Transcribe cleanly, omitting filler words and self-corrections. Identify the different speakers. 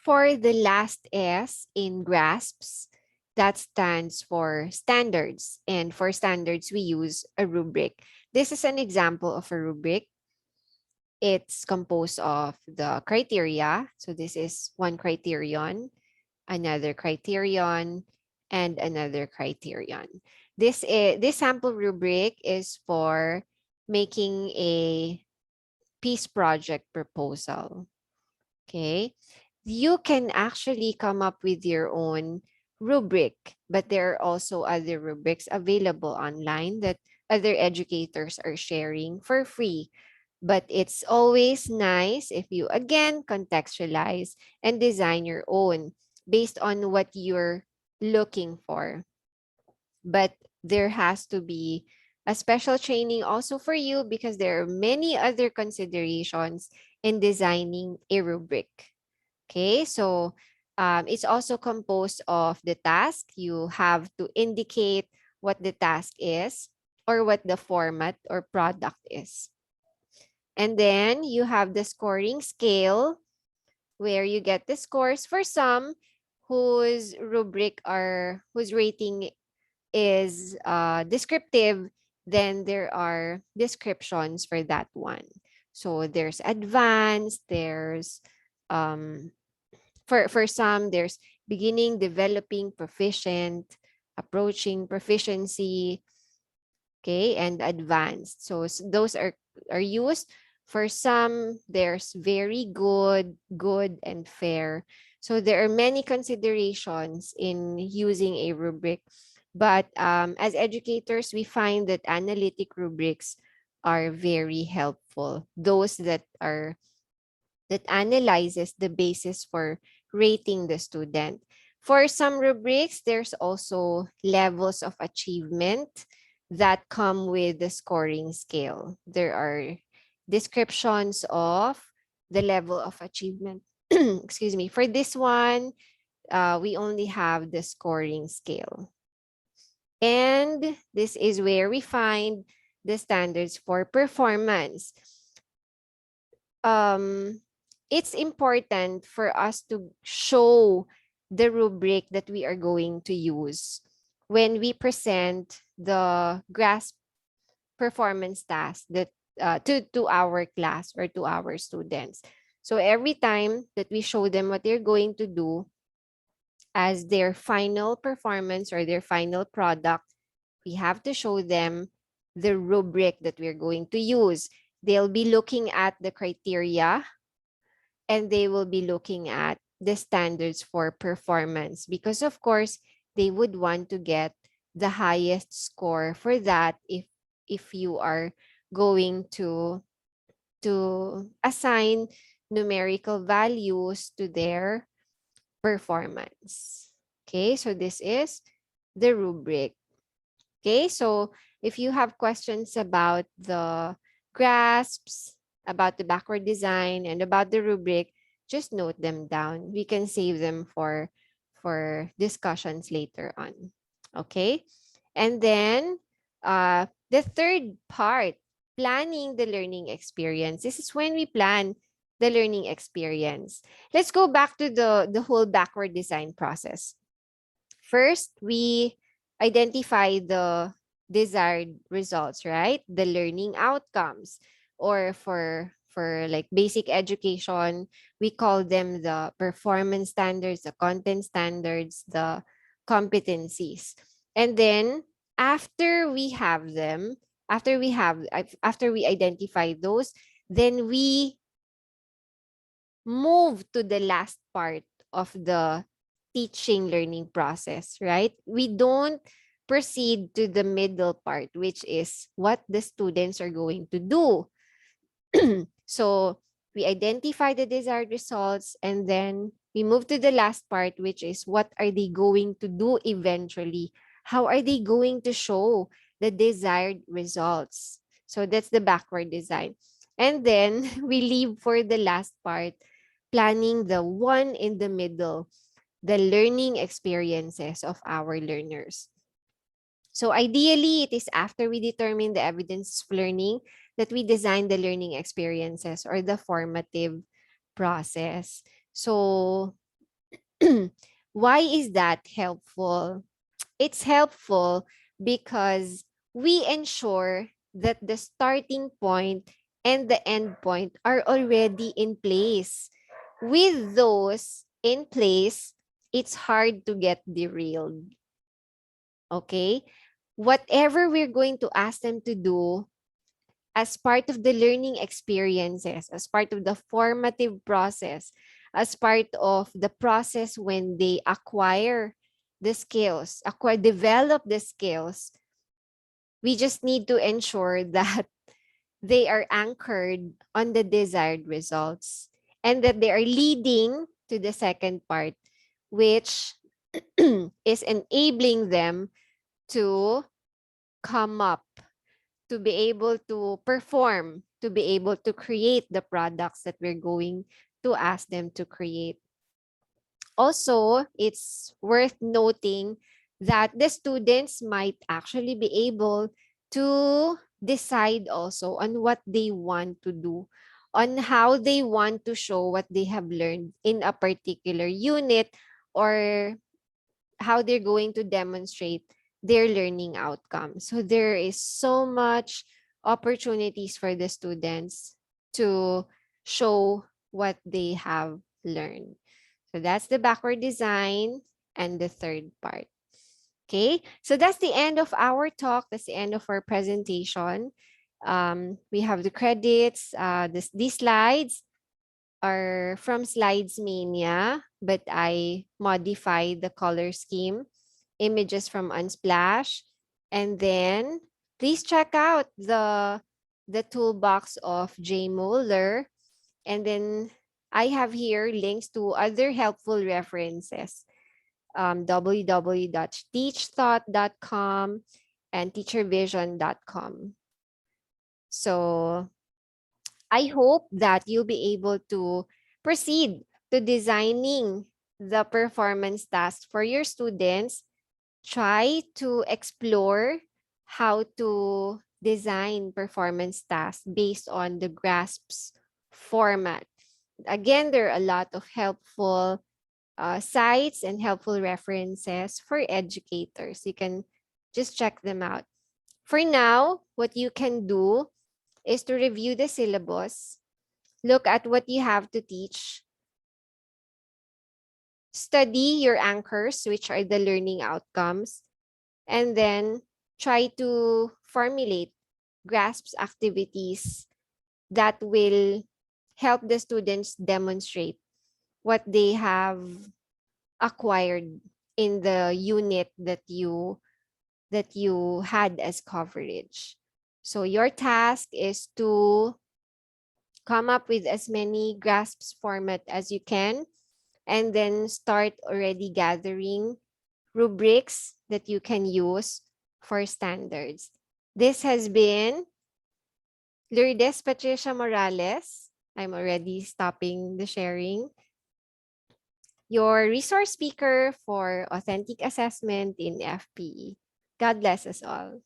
Speaker 1: For the last S in grasps, that stands for standards. And for standards, we use a rubric. This is an example of a rubric. It's composed of the criteria. So this is one criterion, another criterion, and another criterion. This sample rubric is for making a peace project proposal. Okay. You can actually come up with your own rubric, but there are also other rubrics available online that other educators are sharing for free. But it's always nice if you again contextualize and design your own based on what you're looking for. But there has to be a special training also for you because there are many other considerations in designing a rubric. Okay, so it's also composed of the task. You have to indicate what the task is or what the format or product is. And then you have the scoring scale where you get the scores for some whose rubric or whose rating is descriptive, then there are descriptions for that one. So there's advanced, there's um, for some, there's beginning, developing, proficient, approaching proficiency, okay, and advanced. So those are used. For some, there's very good, good, and fair. So there are many considerations in using a rubric. But as educators, we find that analytic rubrics are very helpful. Those that analyzes the basis for rating the student. For some rubrics, there's also levels of achievement that come with the scoring scale. There are descriptions of the level of achievement. Excuse me. For this one, we only have the scoring scale. And this is where we find the standards for performance. Um, it's important for us to show the rubric that we are going to use when we present the grasp performance task that to our class or to our students. So every time that we show them what they're going to do as their final performance or their final product, we have to show them the rubric that we're going to use. They'll be looking at the criteria and they will be looking at the standards for performance because of course they would want to get the highest score for that if you are going to assign numerical values to their performance. Okay, so this is the rubric. Okay, so if you have questions about the grasps, about the backward design, and about the rubric, just note them down. We can save them for discussions later on. Okay, and then the third part, planning the learning experience. This is when we plan the learning experience. Let's go back to the whole backward design process. First, we identify the desired results, right? The learning outcomes. Or for like basic education, we call them the performance standards, the content standards, the competencies. And then after we have them, after we identify those, then we move to the last part of the teaching learning process, right? We don't proceed to the middle part, which is what the students are going to do. So we identify the desired results and then we move to the last part, which is what are they going to do eventually? How are they going to show the desired results? So that's the backward design. And then we leave for the last part, planning the one in the middle, the learning experiences of our learners. So ideally, it is after we determine the evidence of learning that we design the learning experiences or the formative process. So Why is that helpful? It's helpful because we ensure that the starting point and the end point are already in place. With those in place, it's hard to get derailed. Okay? Whatever we're going to ask them to do as part of the learning experiences, as part of the formative process, as part of the process when they acquire the skills, develop the skills, we just need to ensure that they are anchored on the desired results and that they are leading to the second part, which is enabling them to come up, to be able to perform, to be able to create the products that we're going to ask them to create. Also, it's worth noting that the students might actually be able to decide also on what they want to do, on how they want to show what they have learned in a particular unit, or how they're going to demonstrate their learning outcomes. So there is so much opportunities for the students to show what they have learned. So that's the backward design and the third part. Okay, so that's the end of our talk. That's the end of our presentation. We have the credits. These slides are from Slides Mania, but I modified the color scheme. Images from Unsplash. And then please check out the toolbox of Jay Moeller. And then I have here links to other helpful references. www.teachthought.com and teachervision.com. So I hope that you'll be able to proceed to designing the performance task for your students. Try to explore how to design performance tasks based on the GRASP's format. Again, there are a lot of helpful sites and helpful references for educators. You can just check them out. For now, what you can do is to review the syllabus, look at what you have to teach, study your anchors, which are the learning outcomes, and then try to formulate GRASP's activities that will help the students demonstrate what they have acquired in the unit that you had as coverage. So your task is to come up with as many GRASPs format as you can, and then start already gathering rubrics that you can use for standards. This has been Lourdes Patricia Morales. I'm already stopping the sharing. Your resource speaker for authentic assessment in FPE. God bless us all.